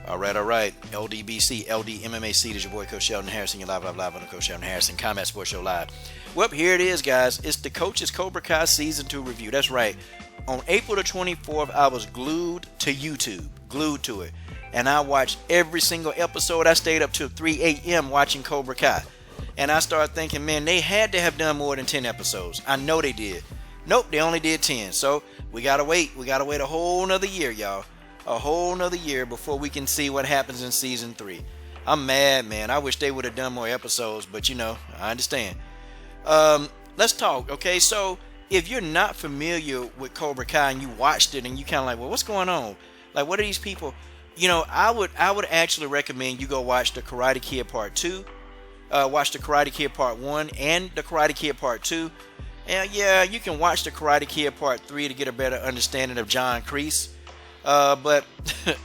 All right. LDBC, LDMMAC. This is your boy, Coach Sheldon Harrison. You're live on the Coach Sheldon Harrison Combat Sports Show Live. Well, here it is, guys. It's the Coach's Cobra Kai Season 2 review. That's right. On April the 24th, I was glued to YouTube. Glued to it. And I watched every single episode. I stayed up till 3 a.m. watching Cobra Kai. And I started thinking, man, they had to have done more than 10 episodes. I know they did. Nope, they only did 10. So we got to wait. We got to wait a whole nother year, y'all. A whole nother year before we can see what happens in Season 3. I'm mad, man. I wish they would have done more episodes, but you know, I understand. Let's talk, okay? So if you're not familiar with Cobra Kai and you watched it and you kind of like, well, what's going on? Like, what are these people? You know, I would actually recommend you go watch the Karate Kid Part 2. Watch the Karate Kid Part 1 and the Karate Kid Part 2. And yeah, you can watch the Karate Kid Part 3 to get a better understanding of John Kreese. But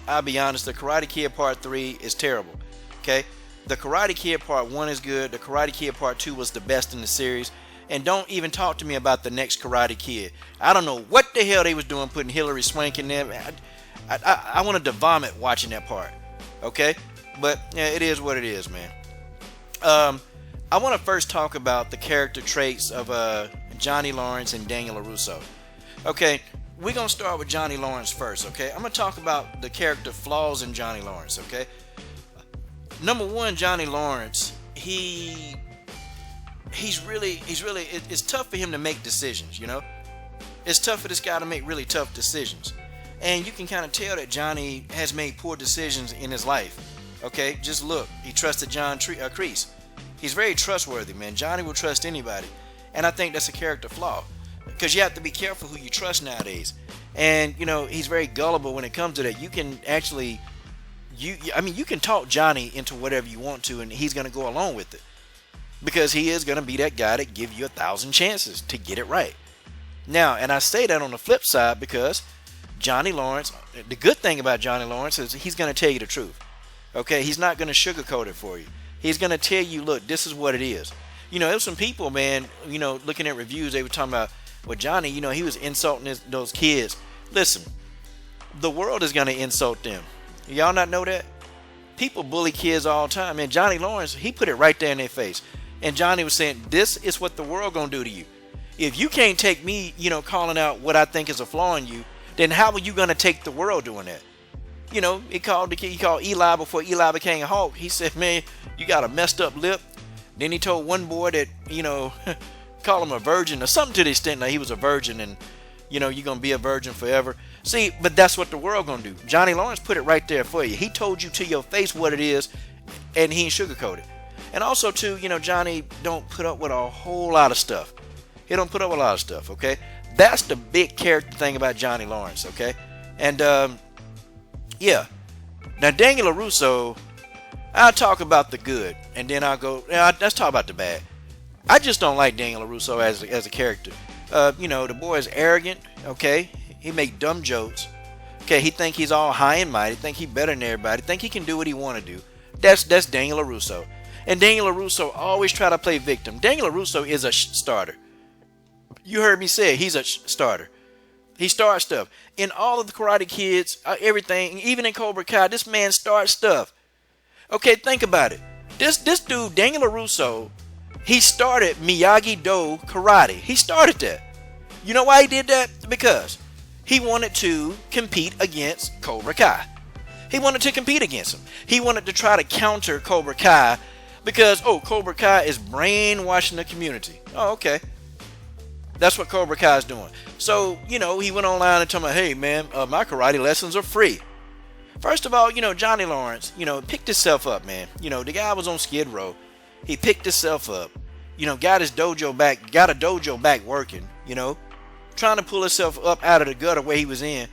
I'll be honest, the Karate Kid Part 3 is terrible. Okay? The Karate Kid Part 1 is good. The Karate Kid Part 2 was the best in the series. And don't even talk to me about the next Karate Kid. I don't know what the hell they was doing putting Hilary Swank in there. I wanted to vomit watching that part. Okay? But yeah, it is what it is, man. I want to first talk about the character traits of Johnny Lawrence and Daniel LaRusso. Okay, we're going to start with Johnny Lawrence first, okay? I'm going to talk about the character flaws in Johnny Lawrence, okay? Number one, Johnny Lawrence, he's really, it's tough for him to make decisions, you know? It's tough for this guy to make really tough decisions. And you can kind of tell that Johnny has made poor decisions in his life. Okay, just look. He trusted John Kreese. He's very trustworthy, man. Johnny will trust anybody. And I think that's a character flaw. Because you have to be careful who you trust nowadays. And, you know, he's very gullible when it comes to that. You can actually, you can talk Johnny into whatever you want to, and he's going to go along with it. Because he is going to be that guy that give you 1,000 chances to get it right. Now, and I say that on the flip side because Johnny Lawrence, the good thing about Johnny Lawrence is he's going to tell you the truth. Okay, he's not going to sugarcoat it for you. He's going to tell you, look, this is what it is. You know, there was some people, man, you know, looking at reviews, they were talking about, well, Johnny, you know, he was insulting those kids. Listen, the world is going to insult them. Y'all not know that? People bully kids all the time. And Johnny Lawrence, he put it right there in their face. And Johnny was saying, this is what the world going to do to you. If you can't take me, you know, calling out what I think is a flaw in you, then how are you going to take the world doing that? You know, he called Eli before Eli became a Hulk. He said, man, you got a messed up lip. Then he told one boy that, you know, call him a virgin or something to the extent that he was a virgin and, you know, you're going to be a virgin forever. See, but that's what the world going to do. Johnny Lawrence put it right there for you. He told you to your face what it is, and he ain't sugarcoated. And also, too, you know, Johnny don't put up with a whole lot of stuff. He don't put up with a lot of stuff, okay? That's the big character thing about Johnny Lawrence, okay? And, yeah. Now, Daniel LaRusso, I'll talk about the good, and then I'll go, let's talk about the bad. I just don't like Daniel LaRusso as a character. You know, the boy is arrogant, okay? He make dumb jokes. Okay, he think he's all high and mighty, think he better than everybody, think he can do what he want to do. That's Daniel LaRusso. And Daniel LaRusso always try to play victim. Daniel LaRusso is a starter. You heard me say it, he's a starter. He starts stuff. In all of the Karate Kids, everything, even in Cobra Kai, this man starts stuff. Okay, think about it. This dude, Daniel LaRusso, he started Miyagi-Do Karate. He started that. You know why he did that? Because he wanted to compete against Cobra Kai. He wanted to compete against him. He wanted to try to counter Cobra Kai because, oh, Cobra Kai is brainwashing the community. Oh, okay. That's what Cobra Kai is doing. So, you know, he went online and told me, hey, man, my karate lessons are free. First of all, you know, Johnny Lawrence, you know, picked himself up, man. You know, the guy was on Skid Row. He picked himself up. You know, got a dojo back working, you know, trying to pull himself up out of the gutter where he was in.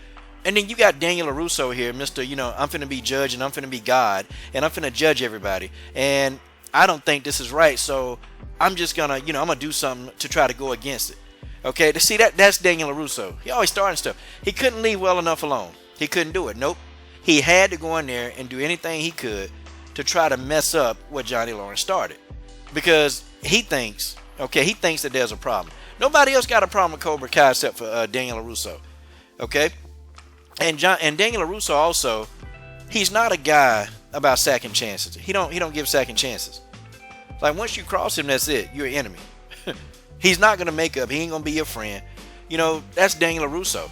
And then you got Daniel LaRusso here, Mr., you know, I'm finna be judge and I'm finna be God and I'm finna judge everybody. And I don't think this is right, so I'm just gonna, you know, I'm gonna do something to try to go against it. Okay, to see that's Daniel LaRusso. He always starting stuff. He couldn't leave well enough alone. He couldn't do it. Nope. He had to go in there and do anything he could to try to mess up what Johnny Lawrence started. Because he thinks that there's a problem. Nobody else got a problem with Cobra Kai except for Daniel LaRusso. Okay? And Daniel LaRusso also, He's not a guy about second chances. He don't give second chances. Like once you cross him, that's it. You're an enemy. He's not gonna make up. He ain't gonna be your friend. You know, that's Daniel LaRusso.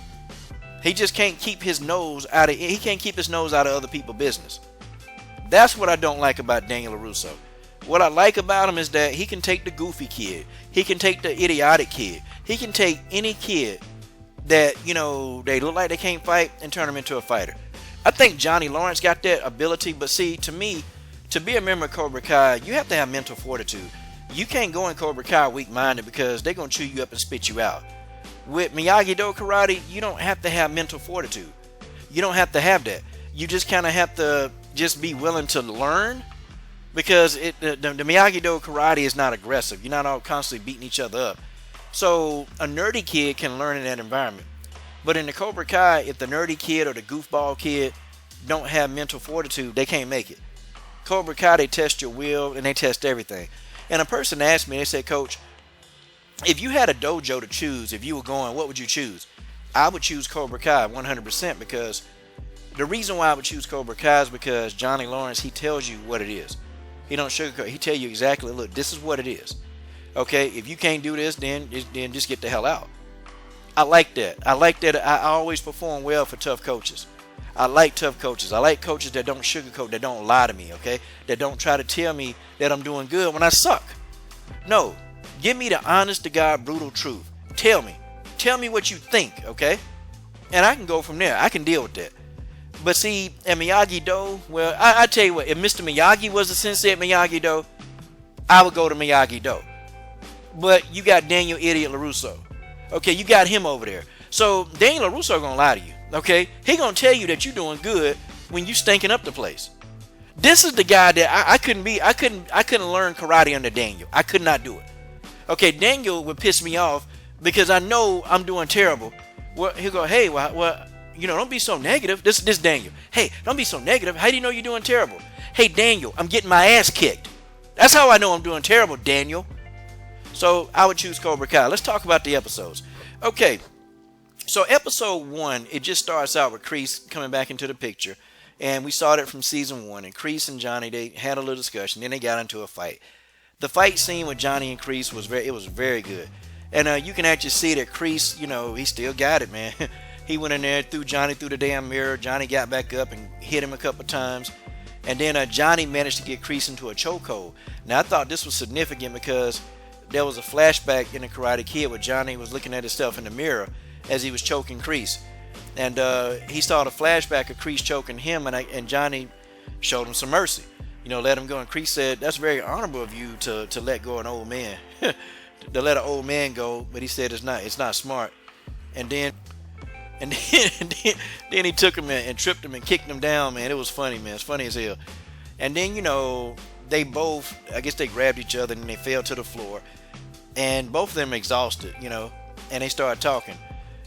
He just can't keep his nose out of. He can't keep his nose out of other people's business. That's what I don't like about Daniel LaRusso. What I like about him is that he can take the goofy kid. He can take the idiotic kid. He can take any kid that, you know, they look like they can't fight and turn them into a fighter. I think Johnny Lawrence got that ability, but see, to me, to be a member of Cobra Kai, you have to have mental fortitude. You can't go in Cobra Kai weak-minded because they're going to chew you up and spit you out. With Miyagi-Do karate, you don't have to have mental fortitude. You don't have to have that. You just kind of have to just be willing to learn, because the Miyagi-Do karate is not aggressive. You're not all constantly beating each other up. So a nerdy kid can learn in that environment. But in the Cobra Kai, if the nerdy kid or the goofball kid don't have mental fortitude, they can't make it. Cobra Kai, they test your will and they test everything. And a person asked me, they said, Coach, if you had a dojo to choose, if you were going, what would you choose? I would choose Cobra Kai 100%, because the reason why I would choose Cobra Kai is because Johnny Lawrence, he tells you what it is. He don't sugarcoat. He tell you exactly, look, this is what it is. Okay, if you can't do this, then just get the hell out. I like that. I like that. I always perform well for tough coaches. I like tough coaches. I like coaches that don't sugarcoat, that don't lie to me, okay? That don't try to tell me that I'm doing good when I suck. No, give me the honest to God, brutal truth. Tell me what you think, okay? And I can go from there. I can deal with that. But see, at Miyagi-Do, well, I tell you what, if Mr. Miyagi was the sensei at Miyagi-Do, I would go to Miyagi-Do. But you got Daniel Idiot LaRusso. Okay, you got him over there. So Daniel LaRusso gonna lie to you, okay? He gonna tell you that you're doing good when you stinking up the place. This is the guy that I couldn't learn karate under Daniel. I could not do it. Okay, Daniel would piss me off because I know I'm doing terrible. Well, he'll go, hey, well, you know, don't be so negative. This Daniel. Hey, don't be so negative. How do you know you're doing terrible? Hey, Daniel, I'm getting my ass kicked. That's how I know I'm doing terrible, Daniel. So I would choose Cobra Kai. Let's talk about the episodes. Okay, so episode 1, it just starts out with Kreese coming back into the picture. And we saw that from season 1. And Kreese and Johnny, they had a little discussion. Then they got into a fight. The fight scene with Johnny and Kreese was very good. And you can actually see that Kreese, you know, he still got it, man. He went in there, threw Johnny through the damn mirror. Johnny got back up and hit him a couple times. And then Johnny managed to get Kreese into a chokehold. Now, I thought this was significant because there was a flashback in the Karate Kid where Johnny was looking at himself in the mirror as he was choking Kreese. And he saw the flashback of Kreese choking him, and Johnny showed him some mercy. You know, let him go. And Kreese said, that's very honorable of you to let go of an old man. To let an old man go, but he said it's not smart. And then he took him and tripped him and kicked him down, man. It was funny, man. It's funny as hell. And then, you know, they both, I guess they grabbed each other and they fell to the floor. And both of them exhausted, you know, and they started talking.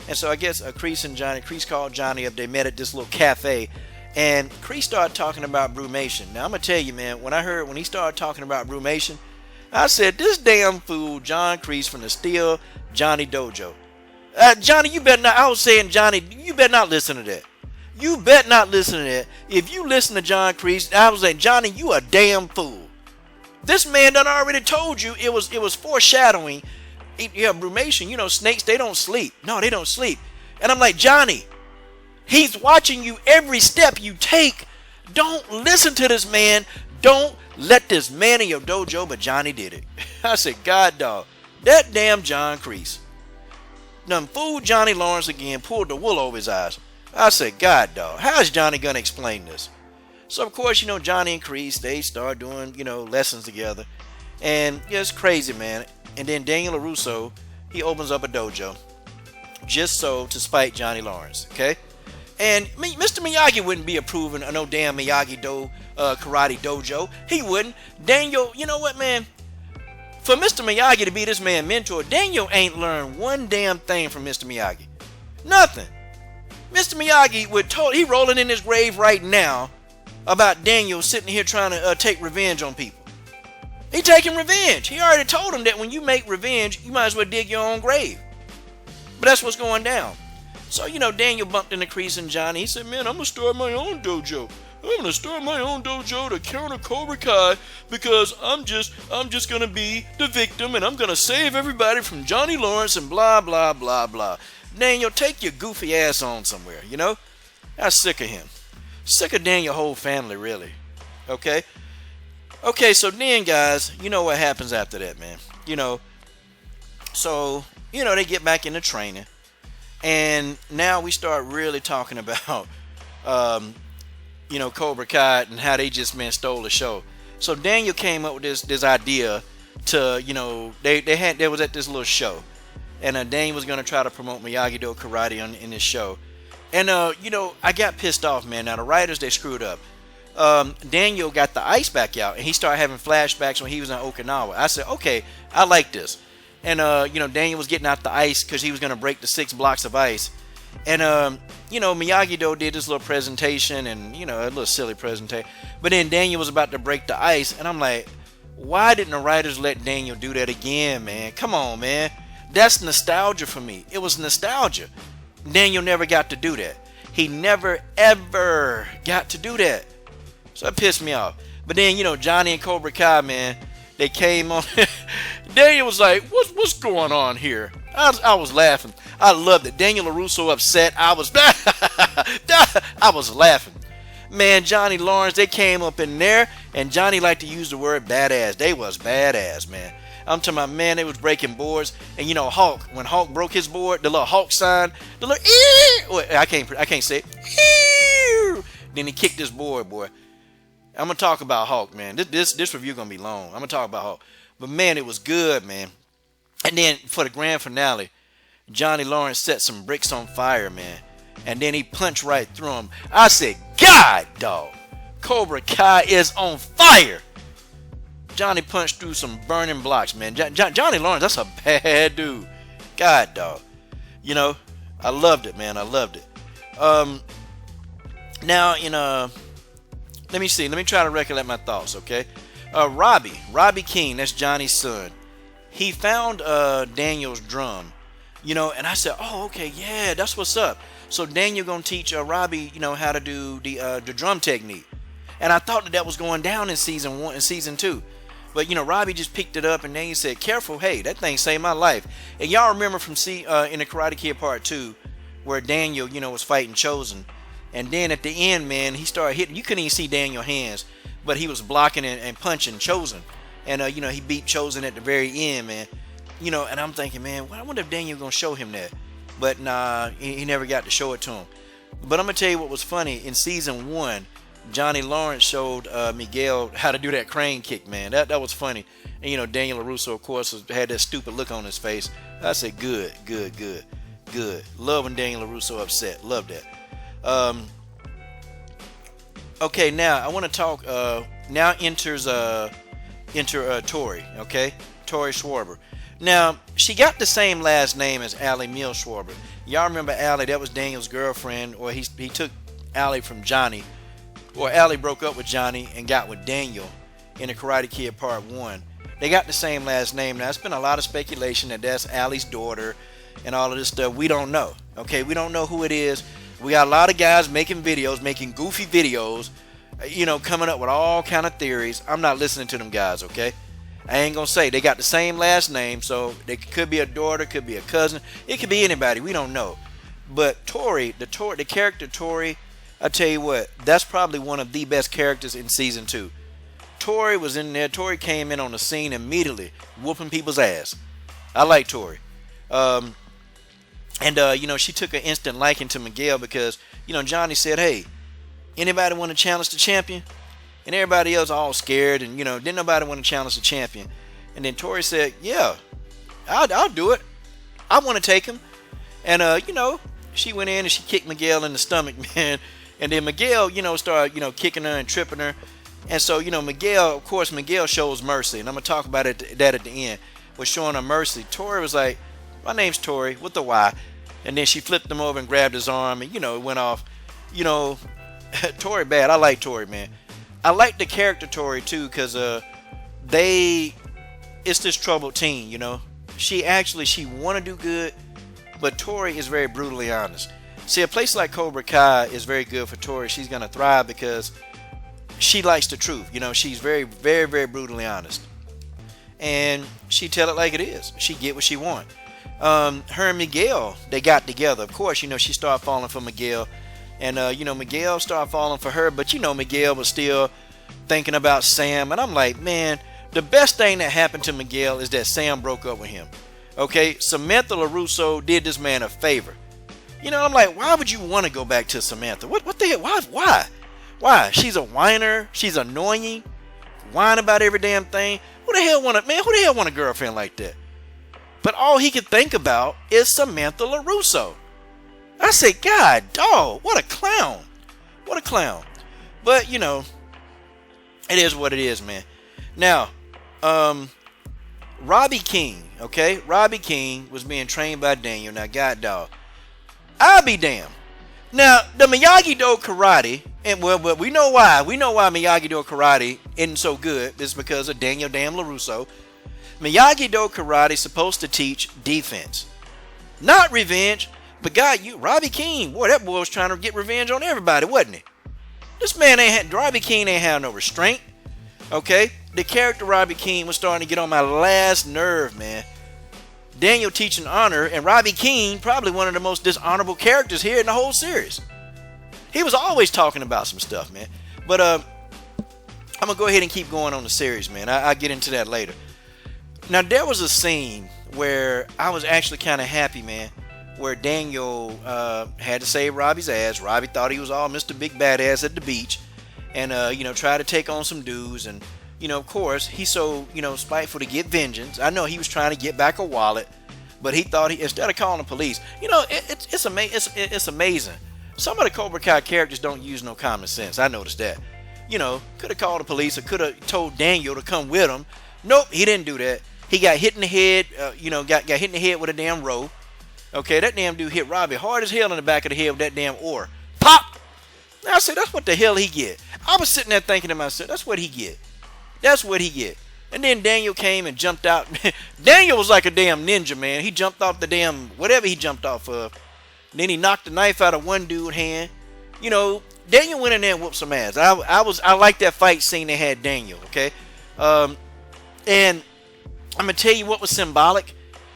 And so I guess Kreese called Johnny up. They met at this little cafe. And Kreese started talking about Brumation. Now, I'm going to tell you, man, when he started talking about Brumation, I said, this damn fool, John Kreese, from the Steel Johnny Dojo. Johnny, you better not. I was saying, Johnny, you better not listen to that. You better not listen to that. If you listen to John Kreese, I was saying, Johnny, you a damn fool. This man done already told you it was foreshadowing. Yeah, Brumation, you know, snakes, they don't sleep. No, they don't sleep. And I'm like, Johnny, he's watching you every step you take. Don't listen to this man. Don't let this man in your dojo, but Johnny did it. I said, God, dog, that damn John Kreese done fooled Johnny Lawrence again, pulled the wool over his eyes. I said, God, dog, how is Johnny going to explain this? So, of course, you know, Johnny and Kreese, they start doing, you know, lessons together. And yeah, it's crazy, man. And then Daniel LaRusso, he opens up a dojo just so to spite Johnny Lawrence, okay? And Mr. Miyagi wouldn't be approving of no damn Miyagi-Do karate dojo. He wouldn't. Daniel, you know what, man? For Mr. Miyagi to be this man's mentor, Daniel ain't learned one damn thing from Mr. Miyagi. Nothing. Mr. Miyagi he rolling in his grave right now about Daniel sitting here trying to take revenge on people. He taking revenge. He already told him that when you make revenge, you might as well dig your own grave. But that's what's going down. So, you know, Daniel bumped into Kreese and Johnny. He said, man, I'm going to start my own dojo. I'm gonna start my own dojo to counter Cobra Kai because I'm just gonna be the victim and I'm gonna save everybody from Johnny Lawrence and blah blah blah blah. Daniel, take your goofy ass on somewhere, you know? I'm sick of him. Sick of Daniel whole family, really. Okay? Okay, so then guys, you know what happens after that, man. So, they get back into training. And now we start really talking about Cobra Kai and how they just stole the show. So Daniel came up with this idea to, they was at this little show. And Daniel was gonna try to promote Miyagi-Do karate in this show. And I got pissed off, man. Now the writers, they screwed up. Daniel got the ice back out and he started having flashbacks when he was in Okinawa. I said, okay, I like this. And Daniel was getting out the ice because he was gonna break the 6 blocks of ice. And Miyagi-Do did this little presentation and a little silly presentation. But then Daniel was about to break the ice, and I'm like, why didn't the writers let Daniel do that again, man? Come on, man. That's nostalgia for me. It was nostalgia. Daniel never got to do that. He never ever got to do that. So that pissed me off. But then Johnny and Cobra Kai, man, they came on. Daniel was like, what's going on here? I was laughing. I loved it. Daniel LaRusso upset. I was laughing. Man, Johnny Lawrence, they came up in there, and Johnny liked to use the word badass. They was badass, man. I'm talking about, man, they was breaking boards. And Hulk, when Hulk broke his board, the little Hulk sign, the little I can't say it. Then he kicked his board, boy. I'm gonna talk about Hulk, man. This review gonna be long. I'm gonna talk about Hulk. But man, it was good, man. And then for the grand finale, Johnny Lawrence set some bricks on fire, man. And then he punched right through them. I said, God, dog, Cobra Kai is on fire. Johnny punched through some burning blocks, man. Johnny Lawrence, that's a bad dude. God, dog. I loved it, man. I loved it. Now, let me see. Let me try to recollect my thoughts, okay? Robbie King, that's Johnny's son. He found Daniel's drum, and I said, oh, okay, yeah, that's what's up. So Daniel gonna teach Robbie, how to do the drum technique. And I thought that was going down in season 1 and season 2. But Robbie just picked it up and Daniel said, careful, hey, that thing saved my life. And y'all remember from in the Karate Kid Part 2, where Daniel, was fighting Chosen. And then at the end, man, he started hitting. You couldn't even see Daniel's hands, but he was blocking and punching Chosen. And, he beat Chosen at the very end, man. And I'm thinking, man, I wonder if Daniel going to show him that. But, nah, he never got to show it to him. But I'm going to tell you what was funny. In season 1, Johnny Lawrence showed Miguel how to do that crane kick, man. That was funny. And, Daniel LaRusso, of course, had that stupid look on his face. I said, good. Love when Daniel LaRusso upset. Love that. Okay, now I want to talk. Now enter Tori. Okay, Tori Schwarber. Now she got the same last name as Allie Mills Schwarber. Y'all remember Allie? That was Daniel's girlfriend, or he took Allie from Johnny, or Allie broke up with Johnny and got with Daniel in the Karate Kid Part 1. They got the same last name. Now it's been a lot of speculation that that's Allie's daughter and all of this stuff. We don't know. Okay, we don't know who it is. We got a lot of guys making videos, making goofy videos, coming up with all kind of theories. I'm not listening to them guys, okay? I ain't gonna say. They got the same last name, so they could be a daughter, could be a cousin. It could be anybody. We don't know. But Tori, the character Tori, I tell you what, that's probably one of the best characters in season 2. Tori was in there. Tori came in on the scene immediately, whooping people's ass. I like Tori. She took an instant liking to Miguel because, Johnny said, hey, anybody want to challenge the champion? And everybody else all scared and, didn't nobody want to challenge the champion. And then Tori said, yeah, I'll do it. I want to take him. And, she went in and she kicked Miguel in the stomach, man. And then Miguel, started, kicking her and tripping her. And so, Miguel, of course, Miguel shows mercy. And I'm going to talk about that at the end. Was showing her mercy. Tori was like, my name's Tori with the Y. And then she flipped him over and grabbed his arm and, it went off. Tori bad. I like Tori, man. I like the character Tori, too, because it's this troubled teen, She want to do good, but Tori is very brutally honest. See, a place like Cobra Kai is very good for Tori. She's going to thrive because she likes the truth. You know, she's very, very, very brutally honest, and she tell it like it is. She get what she want. Her and Miguel, they got together. Of course, you know, she started falling for Miguel, and you know, Miguel started falling for her. But you know, Miguel was still thinking about Sam, and I'm like, man, the best thing that happened to Miguel is that Sam broke up with him. Okay, Samantha LaRusso did this man a favor. You know, I'm like, why would you want to go back to Samantha? What the hell? Why? She's a whiner. She's annoying. Whine about every damn thing. Who the hell want a girlfriend like that? But all he could think about is Samantha LaRusso. I said, God, dog, what a clown. What a clown. But, you know, it is what it is, man. Now, Robbie King, okay? Robbie King was being trained by Daniel. Now, God, dog, I'll be damned. Now, the Miyagi-Do karate, and well, we know why. We know why Miyagi-Do karate isn't so good. It's because of Daniel Damn LaRusso. Miyagi-Do karate is supposed to teach defense, not revenge. But God, Robbie King, boy, that boy was trying to get revenge on everybody, wasn't he? This man Robbie King ain't had no restraint. Okay, the character Robbie King was starting to get on my last nerve, man. Daniel teaching honor, and Robbie King, probably one of the most dishonorable characters here in the whole series. He was always talking about some stuff, man. But I'm gonna go ahead and keep going on the series, man. I'll get into that later. Now, there was a scene where I was actually kind of happy, man, where Daniel had to save Robbie's ass. Robbie thought he was all Mr. Big Badass at the beach, and you know, tried to take on some dudes. And you know, of course, he's so, you know, spiteful to get vengeance. I know he was trying to get back a wallet, but he thought instead of calling the police, you know, it's amazing. Some of the Cobra Kai characters don't use no common sense. I noticed that. You know, could have called the police or could have told Daniel to come with him. Nope, he didn't do that. He got hit in the head, you know, got hit in the head with a damn rope. Okay, that damn dude hit Robbie hard as hell in the back of the head with that damn oar. Pop! Now I said, that's what the hell he get. I was sitting there thinking to myself, that's what he get. That's what he get. And then Daniel came and jumped out. Daniel was like a damn ninja, man. He jumped off the damn, whatever he jumped off of. Then he knocked the knife out of one dude's hand. You know, Daniel went in there and whooped some ass. I liked that fight scene they had Daniel, okay? And I'm going to tell you what was symbolic.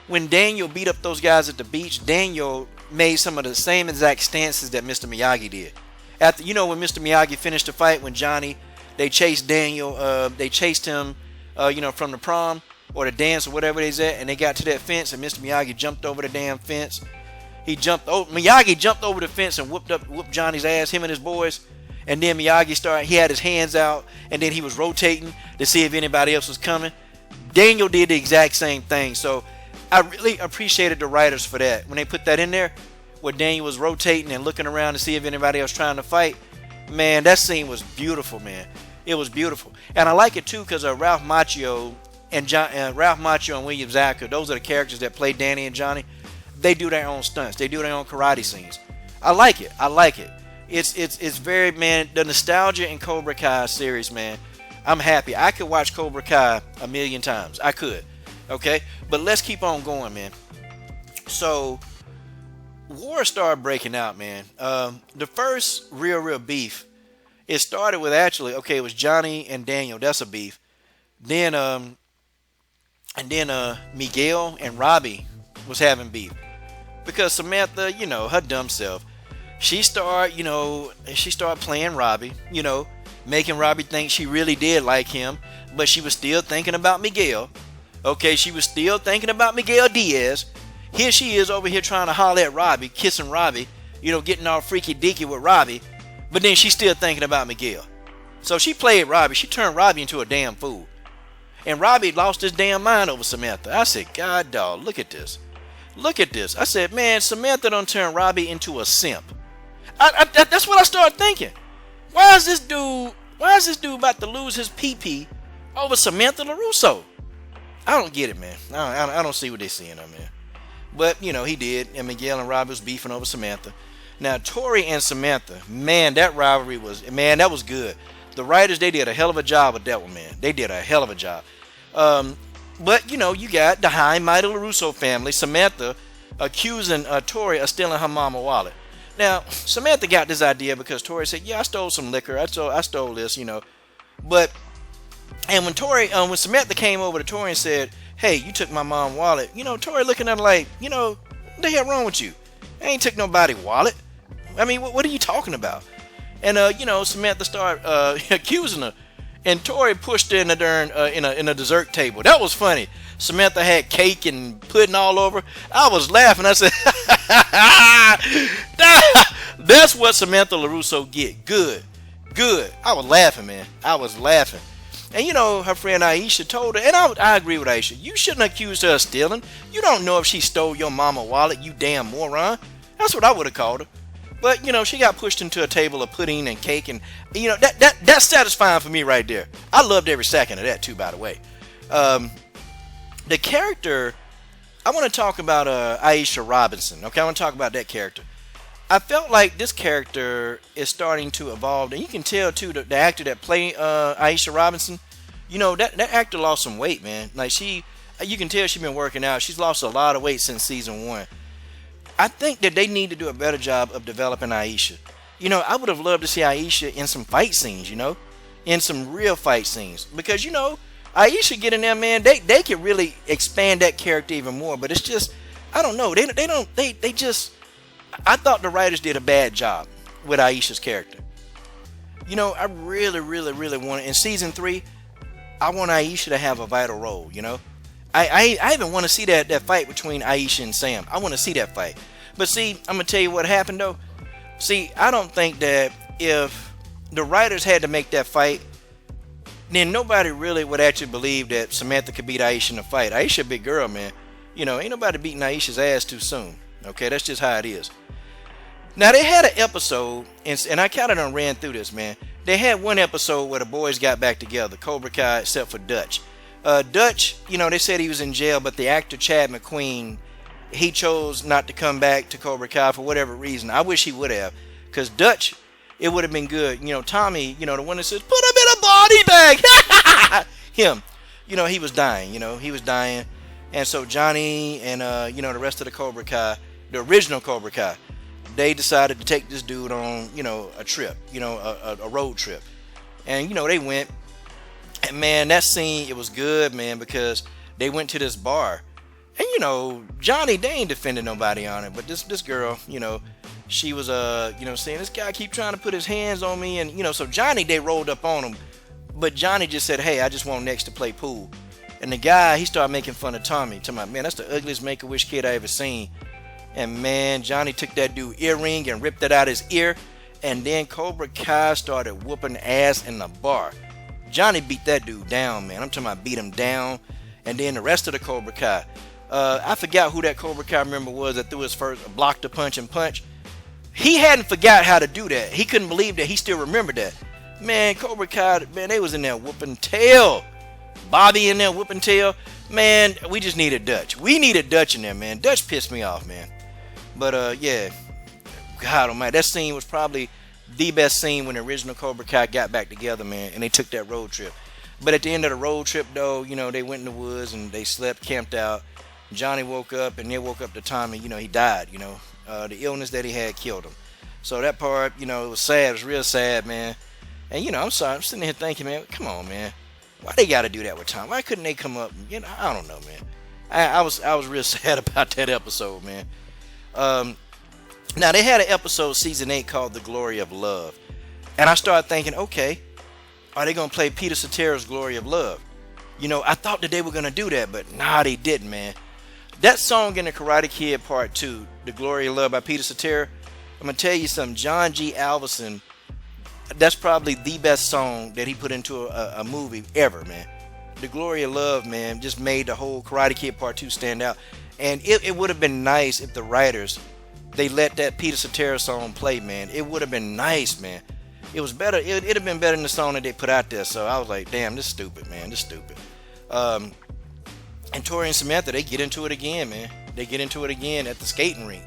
When Daniel beat up those guys at the beach, Daniel made some of the same exact stances that Mr. Miyagi did. After, you know, when Mr. Miyagi finished the fight, when Johnny, they chased Daniel, they chased him, you know, from the prom or the dance or whatever they at, and they got to that fence, and Mr. Miyagi jumped over the damn fence. Miyagi jumped over the fence and whooped Johnny's ass, him and his boys. And then Miyagi he had his hands out, and then he was rotating to see if anybody else was coming. Daniel did the exact same thing. So I really appreciated the writers for that. When they put that in there, where Daniel was rotating and looking around to see if anybody else trying to fight, man, that scene was beautiful, man. It was beautiful. And I like it too because Ralph Macchio and William Zabka, those are the characters that play Danny and Johnny. They do their own stunts. They do their own karate scenes. I like it. I like it. It's very, man, the nostalgia in Cobra Kai series, man. I'm happy. I could watch Cobra Kai 1,000,000 times. I could. Okay? But let's keep on going, man. So, war started breaking out, man. The first real beef, it started with actually, okay, it was Johnny and Daniel. That's a beef. Then, Miguel and Robbie was having beef. Because Samantha, you know, her dumb self, she started playing Robbie, you know, making Robbie think she really did like him, but she was still thinking about Miguel. Okay, she was still thinking about Miguel Diaz. Here she is over here trying to holler at Robbie, kissing Robbie, you know, getting all freaky deaky with Robbie, but then she's still thinking about Miguel. So she played Robbie. She turned Robbie into a damn fool. And Robbie lost his damn mind over Samantha. I said, God, dog, look at this. Look at this. I said, man, Samantha done turned Robbie into a simp. That's what I started thinking. Why is this dude about to lose his pee-pee over Samantha LaRusso? I don't get it, man. I don't see what they're seeing on there. But, you know, he did. And Miguel and Robbie was beefing over Samantha. Now, Tori and Samantha, man, that rivalry that was good. The writers, they did a hell of a job with that one, man. They did a hell of a job. But, you know, you got the high mighty LaRusso family, Samantha, accusing Tori of stealing her mama wallet. Now, Samantha got this idea because Tori said, yeah, I stole some liquor. I stole this, you know. But and when Samantha came over to Tori and said, "Hey, you took my mom's wallet," Tori looking at her like, what the hell wrong with you? I ain't took nobody's wallet. I mean, what are you talking about? And Samantha started accusing her, and Tori pushed her in the darn in a dessert table. That was funny. Samantha had cake and pudding all over. I was laughing. I said, "That's what Samantha LaRusso get. Good. I was laughing, man. I was laughing." And her friend Aisha told her, and I agree with Aisha, you shouldn't accuse her of stealing. You don't know if she stole your mama wallet, you damn moron. That's what I would have called her. But she got pushed into a table of pudding and cake, and that's satisfying for me right there. I loved every second of that too, by the way. The character, I want to talk about Aisha Robinson. Okay, I want to talk about that character. I felt like this character is starting to evolve, and you can tell too the actor that played Aisha Robinson. That actor lost some weight, man. Like you can tell she's been working out. She's lost a lot of weight since season 1. I think that they need to do a better job of developing Aisha. I would have loved to see Aisha in some fight scenes, in some real fight scenes, because Aisha get in there, man. They can really expand that character even more. But it's just, I don't know. They just. I thought the writers did a bad job with Aisha's character. I really, really, really want in season 3. I want Aisha to have a vital role. I even want to see that fight between Aisha and Sam. I want to see that fight. But see, I'm gonna tell you what happened though. See, I don't think that if the writers had to make that fight, then nobody really would actually believe that Samantha could beat Aisha in a fight. Aisha a big girl, man. Ain't nobody beating Aisha's ass too soon. Okay, that's just how it is. Now, they had an episode, and I kind of done ran through this, man. They had one episode where the boys got back together, Cobra Kai, except for Dutch. Dutch, they said he was in jail, but the actor Chad McQueen, he chose not to come back to Cobra Kai for whatever reason. I wish he would have, because Dutch, it would have been good. Tommy, the one that says, "Put him in a body bag." Him, he was dying, he was dying. And so Johnny and, the rest of the Cobra Kai, the original Cobra Kai, they decided to take this dude on, a trip, a road trip. And, they went. And, man, that scene, it was good, man, because they went to this bar. And, Johnny, they ain't defending nobody on it. But this girl, she was, saying, "This guy keep trying to put his hands on me." And, so Johnny, they rolled up on him. But Johnny just said, "Hey, I just want Next to play pool." And the guy, he started making fun of Tommy. Talking about, "Man, that's the ugliest Make-A-Wish kid I ever seen." And, man, Johnny took that dude earring and ripped it out his ear. And then Cobra Kai started whooping ass in the bar. Johnny beat that dude down, man. I'm talking about beat him down. And then the rest of the Cobra Kai. I forgot who that Cobra Kai member was that threw his first block to punch and punch. He hadn't forgot how to do that. He couldn't believe that he still remembered that. Man, Cobra Kai, man, they was in there whooping tail. Bobby in there whooping tail. Man, we just needed Dutch. We needed Dutch in there, man. Dutch pissed me off, man. But, yeah. God almighty. That scene was probably the best scene when the original Cobra Kai got back together, man. And they took that road trip. But at the end of the road trip, though, they went in the woods and they slept, camped out. Johnny woke up and they woke up to Tommy. He died, the illness that he had killed him. So that part, it was sad. It was real sad, man. And, I'm sorry. I'm sitting here thinking, man, come on, man. Why they got to do that with Tom? Why couldn't they come up? I don't know, man. I was real sad about that episode, man. Now, they had an episode, season 8, called The Glory of Love. And I started thinking, okay, are they going to play Peter Cetera's Glory of Love? I thought that they were going to do that, but nah, they didn't, man. That song in the Karate Kid Part 2, The Glory of Love by Peter Cetera, I'm going to tell you something. John G. Alverson, that's probably the best song that he put into a movie ever, man. The Glory of Love, man, just made the whole Karate Kid Part 2 stand out. And it would have been nice if the writers, they let that Peter Cetera song play, man. It would have been nice, man. It was better. It'd have been better than the song that they put out there. So I was like, damn, this is stupid, man. This is stupid. And Tori and Samantha, they get into it again, man. They get into it again at the skating rink.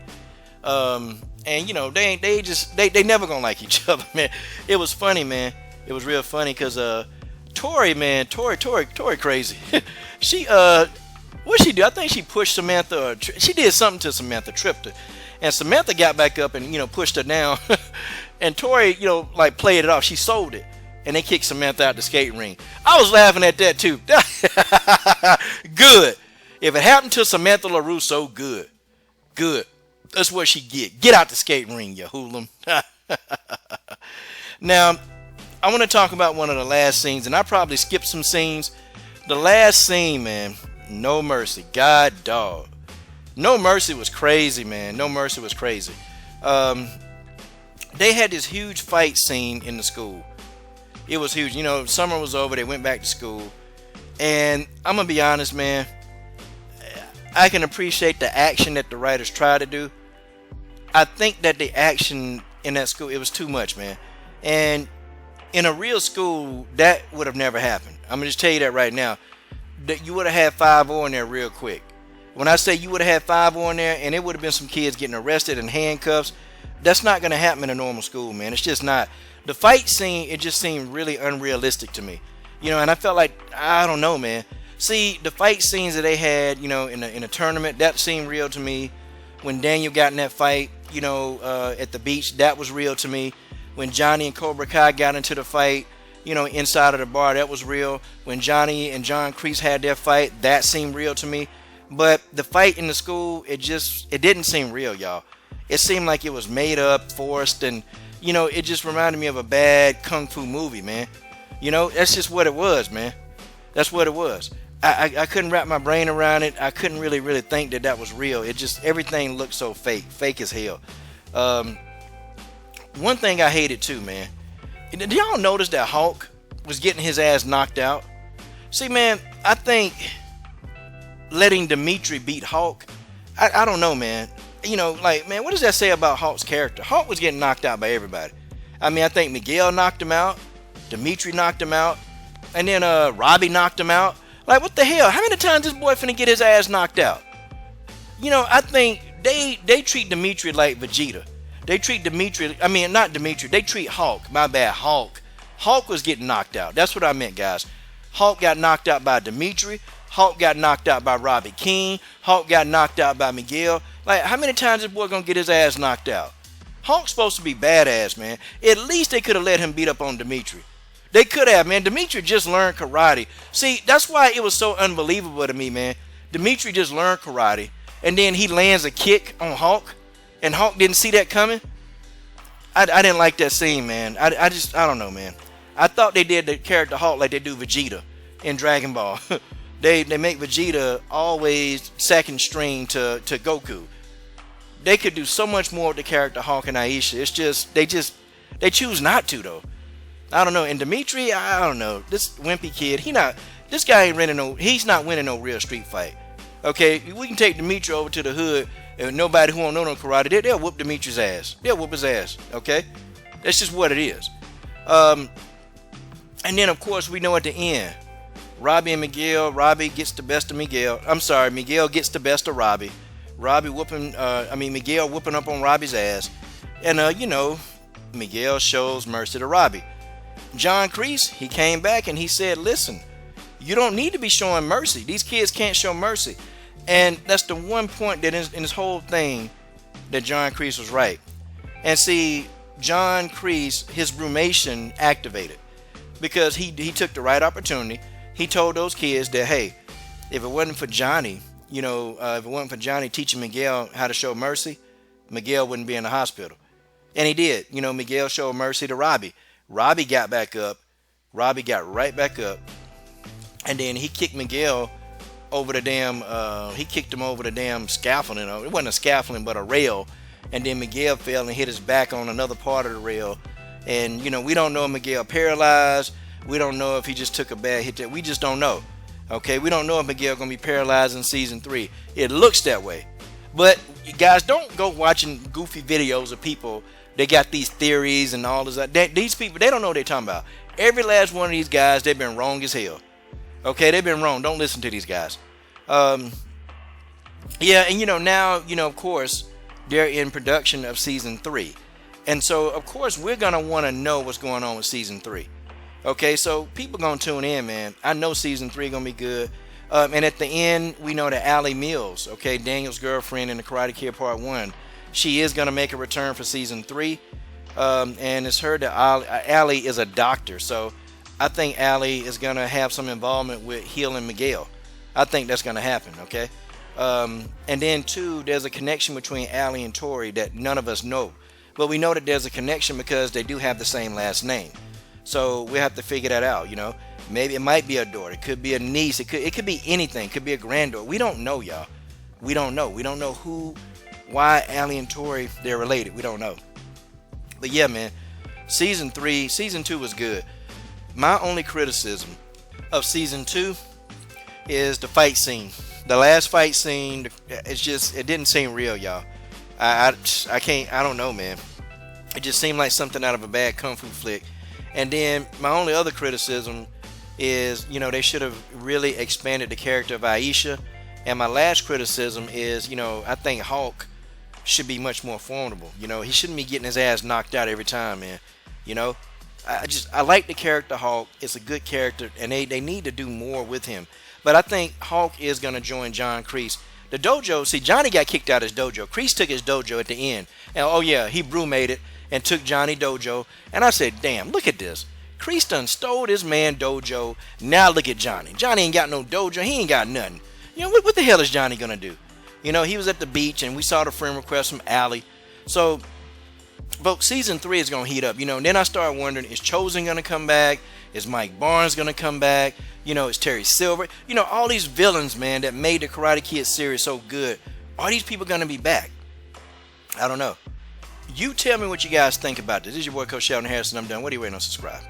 And they never gonna like each other, man. It was funny, man. It was real funny because Tori, man, Tori crazy. She what she do? I think she pushed Samantha. She did something to Samantha, tripped her, and Samantha got back up and pushed her down. And Tori, like played it off. She sold it. and they kicked Samantha out the skating ring. I was laughing at that too. Good. If it happened to Samantha LaRusso, good. Good. That's what she get. Get out the skating ring, you hoodlum. Now, I want to talk about one of the last scenes, and I probably skipped some scenes. The last scene, man, No Mercy. God dog. No Mercy was crazy, man. No Mercy was crazy. They had this huge fight scene in the school. It was huge. You know, summer was over. They went back to school. And I'm going to be honest, man. I can appreciate the action that the writers try to do. I think that the action in that school, it was too much, man. And in a real school, that would have never happened. I'm going to just tell you that right now. That you would have had 5-0 in there real quick. When I say you would have had 5-0 in there, and it would have been some kids getting arrested in handcuffs, that's not going to happen in a normal school, man. It's just not. The fight scene, it just seemed really unrealistic to me. You know, and I felt like, I don't know, man. See, the fight scenes that they had, you know, in a tournament, that seemed real to me. When Daniel got in that fight, you know, at the beach, that was real to me. When Johnny and Cobra Kai got into the fight, you know, inside of the bar, that was real. When Johnny and John Kreese had their fight, that seemed real to me. But the fight in the school, it didn't seem real, y'all. It seemed like it was made up, forced, and, you know, it just reminded me of a bad kung fu movie, man. You know, that's just what it was, man. That's what it was. I couldn't wrap my brain around it. I couldn't really think that was real. It just, everything looked so fake as hell. One thing I hated too, man. Did y'all notice that Hulk was getting his ass knocked out? See, man, I think letting Dimitri beat Hulk, I don't know, man. You know, like, man, what does that say about Hulk's character? Hulk was getting knocked out by everybody. I mean, I think Miguel knocked him out, Dimitri knocked him out, and then Robbie knocked him out. Like, what the hell? How many times this boy finna get his ass knocked out? You know, I think they treat Dimitri like Vegeta. They treat Dimitri, I mean, not Dimitri, they treat Hulk, my bad, Hulk. Hulk was getting knocked out. That's what I meant, guys. Hulk got knocked out by Dimitri. Hulk got knocked out by Robbie King. Hulk got knocked out by Miguel. Like, how many times this boy gonna get his ass knocked out? Hulk's supposed to be badass, man. At least they could have let him beat up on Dimitri. They could have, man. Dimitri just learned karate. See, that's why it was so unbelievable to me, man. Dimitri just learned karate, and then he lands a kick on Hulk, and Hulk didn't see that coming. I didn't like that scene, man. I don't know, man. I thought they did the character Hulk like they do Vegeta in Dragon Ball. They make Vegeta always second string to Goku. They could do so much more with the character Hulk and Aisha. It's just they choose not to, though. I don't know. And Dimitri, I don't know. This wimpy kid, this guy ain't he's not winning no real street fight. Okay, we can take Dimitri over to the hood, and nobody who don't know no karate, they'll whoop Dimitri's ass. They'll whoop his ass. Okay, that's just what it is. And then of course we know at the end, Robbie and Miguel. Robbie gets the best of Miguel. I'm sorry, Miguel gets the best of Robbie. Miguel whooping up on Robbie's ass, and you know, Miguel shows mercy to Robbie. John Kreese, he came back and he said, listen, you don't need to be showing mercy. These kids can't show mercy. And that's the one point that in this whole thing that John Kreese was right. And see, John Kreese, his brumation activated because he took the right opportunity. He told those kids that, hey, if it wasn't for Johnny, you know, if it wasn't for Johnny teaching Miguel how to show mercy, Miguel wouldn't be in the hospital. And he did. You know, Miguel showed mercy to Robbie. Robbie got back up. Robbie got right back up. And then he kicked Miguel over the damn, he kicked him over the damn scaffolding. It wasn't a scaffolding, but a rail. And then Miguel fell and hit his back on another part of the rail. And, you know, we don't know if Miguel paralyzed. We don't know if he just took a bad hit there. We just don't know. Okay, we don't know if Miguel going to be paralyzed in season 3. It looks that way. But, you guys, don't go watching goofy videos of people. They got these theories and all this. These people, they don't know what they're talking about. Every last one of these guys, they've been wrong as hell. Okay, they've been wrong. Don't listen to these guys. Yeah, and, you know, now, you know, of course, they're in production of season 3. And so, of course, we're going to want to know what's going on with season 3. Okay, so people going to tune in, man. I know season 3 going to be good. And at the end, we know that Allie Mills, okay, Daniel's girlfriend in the Karate Kid Part 1, she is going to make a return for season 3. And it's heard that Allie is a doctor, so I think Allie is gonna have some involvement with healing Miguel. I think that's gonna happen. Okay. And then two, there's a connection between Allie and Tori that none of us know, but we know that there's a connection because they do have the same last name. So we have to figure that out. Maybe it might be a daughter, it could be a niece, it could be anything, it could be a granddaughter. We don't know, y'all. We don't know. We don't know why Allie and Tori they're related. We don't know. But yeah, man, season 2 was good. My only criticism of season 2 is the fight scene. The last fight scene, it didn't seem real, y'all. I don't know, man. It just seemed like something out of a bad kung fu flick. And then my only other criticism is, they should have really expanded the character of Aisha. And my last criticism is, I think Hulk should be much more formidable. He shouldn't be getting his ass knocked out every time, man. I like the character Hulk. It's a good character, and they need to do more with him. But I think Hulk is going to join John Kreese. The dojo, see, Johnny got kicked out of his dojo. Kreese took his dojo at the end. And oh yeah, he brewmade it and took Johnny dojo. And I said, damn, look at this. Kreese done stole this man dojo. Now look at Johnny. Johnny ain't got no dojo. He ain't got nothing. What the hell is Johnny going to do? He was at the beach and we saw the friend request from Allie. So, folks, season 3 is going to heat up. Then I started wondering, is Chosen going to come back? Is Mike Barnes going to come back? Is Terry Silver? All these villains, man, that made the Karate Kid series so good. Are these people going to be back? I don't know. You tell me what you guys think about this. This is your boy, Coach Sheldon Harrison. I'm done. What are you waiting on? Subscribe.